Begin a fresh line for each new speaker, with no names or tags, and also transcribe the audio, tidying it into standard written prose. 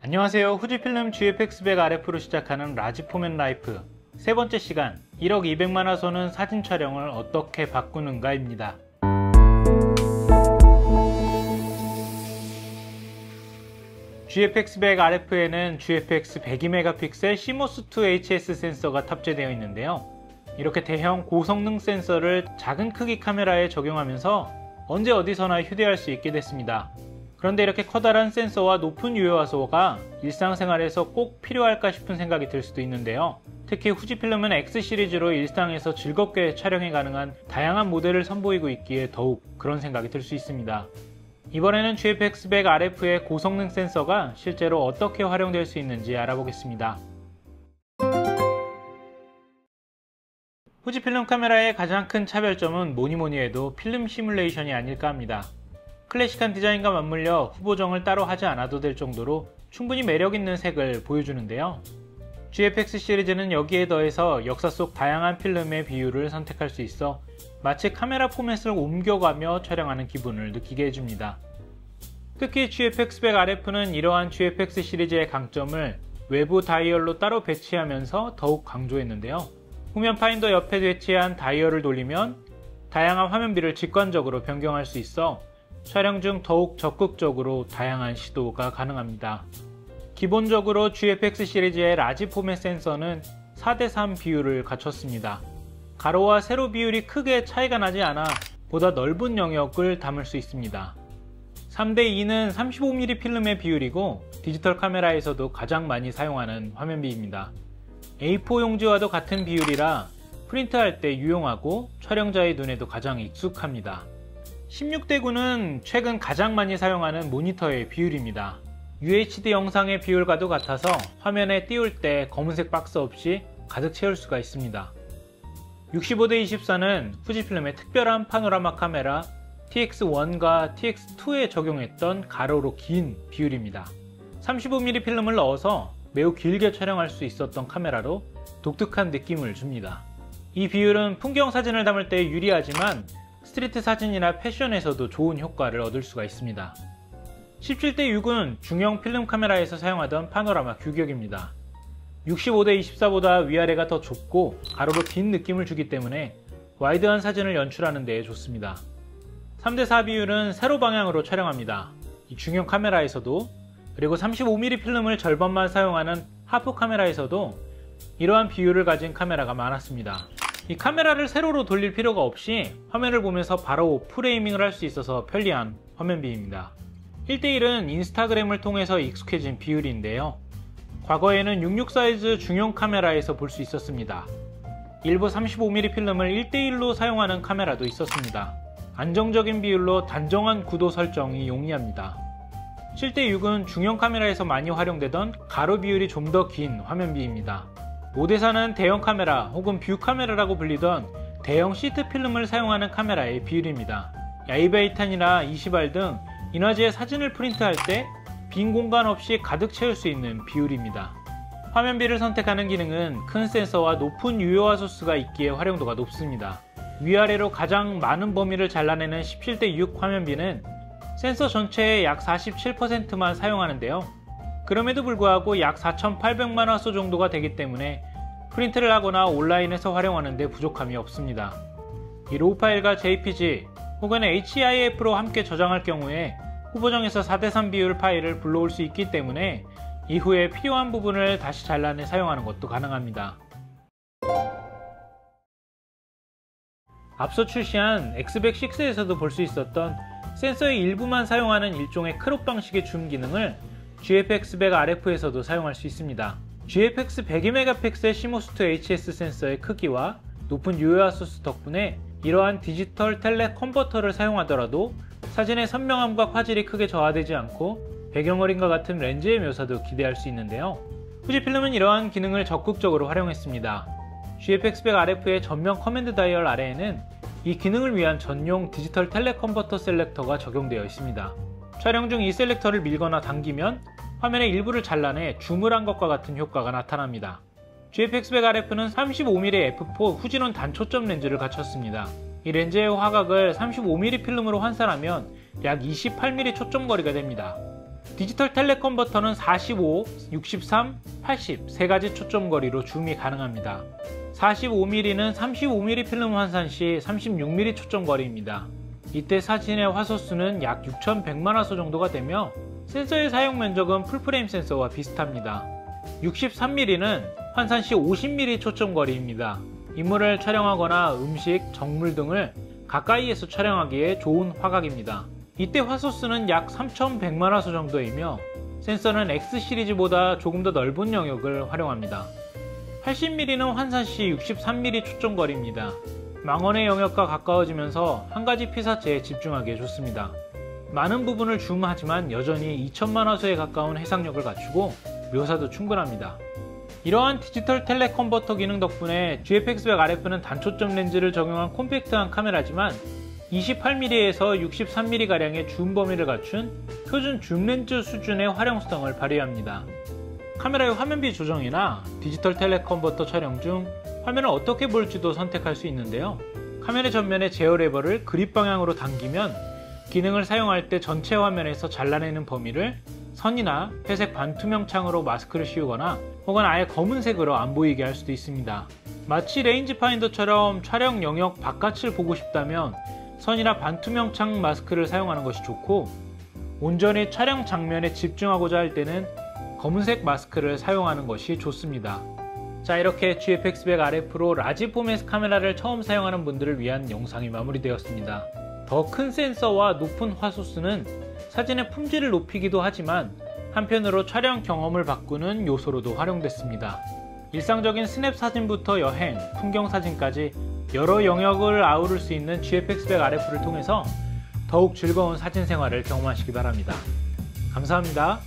안녕하세요. 후지필름 GFX100RF로 시작하는 라지 포맷 라이프 세 번째 시간 1억 200만화 소는 사진 촬영을 어떻게 바꾸는가 입니다. GFX100RF에는 GFX 102MP CMOS2HS 센서가 탑재되어 있는데요. 이렇게 대형 고성능 센서를 작은 크기 카메라에 적용하면서 언제 어디서나 휴대할 수 있게 됐습니다. 그런데 이렇게 커다란 센서와 높은 유효화소가 일상생활에서 꼭 필요할까 싶은 생각이 들 수도 있는데요. 특히 후지필름은 X 시리즈로 일상에서 즐겁게 촬영이 가능한 다양한 모델을 선보이고 있기에 더욱 그런 생각이 들 수 있습니다. 이번에는 GFX100RF의 고성능 센서가 실제로 어떻게 활용될 수 있는지 알아보겠습니다. 후지필름 카메라의 가장 큰 차별점은 뭐니뭐니 해도 필름 시뮬레이션이 아닐까 합니다. 클래식한 디자인과 맞물려 후보정을 따로 하지 않아도 될 정도로 충분히 매력있는 색을 보여주는데요. GFX 시리즈는 여기에 더해서 역사 속 다양한 필름의 비율을 선택할 수 있어 마치 카메라 포맷을 옮겨가며 촬영하는 기분을 느끼게 해줍니다. 특히 GFX100RF는 이러한 GFX 시리즈의 강점을 외부 다이얼로 따로 배치하면서 더욱 강조했는데요. 후면 파인더 옆에 배치한 다이얼을 돌리면 다양한 화면비를 직관적으로 변경할 수 있어 촬영 중 더욱 적극적으로 다양한 시도가 가능합니다. 기본적으로 GFX 시리즈의 라지 포맷 센서는 4:3 비율을 갖췄습니다. 가로와 세로 비율이 크게 차이가 나지 않아 보다 넓은 영역을 담을 수 있습니다. 3:2는 35mm 필름의 비율이고 디지털 카메라에서도 가장 많이 사용하는 화면비입니다. A4 용지와도 같은 비율이라 프린트할 때 유용하고 촬영자의 눈에도 가장 익숙합니다. 16:9는 최근 가장 많이 사용하는 모니터의 비율입니다. UHD 영상의 비율과도 같아서 화면에 띄울 때 검은색 박스 없이 가득 채울 수가 있습니다. 65:24는 후지필름의 특별한 파노라마 카메라 TX1과 TX2에 적용했던 가로로 긴 비율입니다. 35mm 필름을 넣어서 매우 길게 촬영할 수 있었던 카메라로 독특한 느낌을 줍니다. 이 비율은 풍경 사진을 담을 때 유리하지만 스트리트 사진이나 패션에서도 좋은 효과를 얻을 수가 있습니다. 17:6은 중형 필름 카메라에서 사용하던 파노라마 규격입니다. 65:24보다 위아래가 더 좁고 가로로 긴 느낌을 주기 때문에 와이드한 사진을 연출하는 데 좋습니다. 3:4 비율은 세로 방향으로 촬영합니다. 이 중형 카메라에서도 그리고 35mm 필름을 절반만 사용하는 하프 카메라에서도 이러한 비율을 가진 카메라가 많았습니다. 이 카메라를 세로로 돌릴 필요가 없이 화면을 보면서 바로 프레이밍을 할 수 있어서 편리한 화면비입니다. 1:1은 인스타그램을 통해서 익숙해진 비율인데요. 과거에는 66 사이즈 중형 카메라에서 볼 수 있었습니다. 일부 35mm 필름을 1:1로 사용하는 카메라도 있었습니다. 안정적인 비율로 단정한 구도 설정이 용이합니다. 7:6은 중형 카메라에서 많이 활용되던 가로 비율이 좀 더 긴 화면비입니다. 5:4는 대형 카메라 혹은 뷰 카메라라고 불리던 대형 시트 필름을 사용하는 카메라의 비율입니다. 야이베이탄이나 20R 등 인화지에 사진을 프린트할 때 빈 공간 없이 가득 채울 수 있는 비율입니다. 화면비를 선택하는 기능은 큰 센서와 높은 유효화 소스가 있기에 활용도가 높습니다. 위아래로 가장 많은 범위를 잘라내는 17:6 화면비는 센서 전체의 약 47%만 사용하는데요. 그럼에도 불구하고 약 4800만 화소 정도가 되기 때문에 프린트를 하거나 온라인에서 활용하는 데 부족함이 없습니다. 이 로우 파일과 JPG 혹은 HEIF로 함께 저장할 경우에 후보정에서 4:3 비율 파일을 불러올 수 있기 때문에 이후에 필요한 부분을 다시 잘라내 사용하는 것도 가능합니다. 앞서 출시한 X100VI에서도 볼 수 있었던 센서의 일부만 사용하는 일종의 크롭 방식의 줌 기능을 GFX100RF에서도 사용할 수 있습니다. GFX 102MP CMOS2HS 센서의 크기와 높은 유효화 소스 덕분에 이러한 디지털 텔레 컨버터를 사용하더라도 사진의 선명함과 화질이 크게 저하되지 않고 배경 어린과 같은 렌즈의 묘사도 기대할 수 있는데요. 후지필름은 이러한 기능을 적극적으로 활용했습니다. GFX100RF의 전면 커맨드 다이얼 아래에는 이 기능을 위한 전용 디지털 텔레 컨버터 셀렉터가 적용되어 있습니다. 촬영 중 이 셀렉터를 밀거나 당기면 화면의 일부를 잘라내 줌을 한 것과 같은 효과가 나타납니다. GFX100RF는 35mm f4 후지론 단초점 렌즈를 갖췄습니다. 이 렌즈의 화각을 35mm 필름으로 환산하면 약 28mm 초점 거리가 됩니다. 디지털 텔레컨버터는 45, 63, 80 세 가지 초점 거리로 줌이 가능합니다. 45mm는 35mm 필름 환산 시 36mm 초점 거리입니다. 이때 사진의 화소수는 약 6100만 화소 정도가 되며 센서의 사용 면적은 풀프레임 센서와 비슷합니다. 63mm는 환산 시 50mm 초점 거리입니다. 인물을 촬영하거나 음식, 정물 등을 가까이에서 촬영하기에 좋은 화각입니다. 이때 화소수는 약 3100만 화소 정도이며 센서는 X 시리즈보다 조금 더 넓은 영역을 활용합니다. 80mm는 환산 시 63mm 초점 거리입니다. 망원의 영역과 가까워지면서 한 가지 피사체에 집중하기에 좋습니다. 많은 부분을 줌하지만 여전히 2000만 화소에 가까운 해상력을 갖추고 묘사도 충분합니다. 이러한 디지털 텔레컨버터 기능 덕분에 GFX100RF는 단초점 렌즈를 적용한 콤팩트한 카메라지만 28mm에서 63mm가량의 줌 범위를 갖춘 표준 줌 렌즈 수준의 활용성을 발휘합니다. 카메라의 화면비 조정이나 디지털 텔레컨버터 촬영 중 화면을 어떻게 볼지도 선택할 수 있는데요. 카메라 전면의 제어 레버를 그립 방향으로 당기면 기능을 사용할 때 전체 화면에서 잘라내는 범위를 선이나 회색 반투명 창으로 마스크를 씌우거나 혹은 아예 검은색으로 안 보이게 할 수도 있습니다. 마치 레인지 파인더처럼 촬영 영역 바깥을 보고 싶다면 선이나 반투명 창 마스크를 사용하는 것이 좋고, 온전히 촬영 장면에 집중하고자 할 때는 검은색 마스크를 사용하는 것이 좋습니다. 자, 이렇게 GFX100RF로 라지 포맷 카메라를 처음 사용하는 분들을 위한 영상이 마무리되었습니다. 더 큰 센서와 높은 화소수는 사진의 품질을 높이기도 하지만 한편으로 촬영 경험을 바꾸는 요소로도 활용됐습니다. 일상적인 스냅 사진부터 여행, 풍경 사진까지 여러 영역을 아우를 수 있는 GFX100RF를 통해서 더욱 즐거운 사진 생활을 경험하시기 바랍니다. 감사합니다.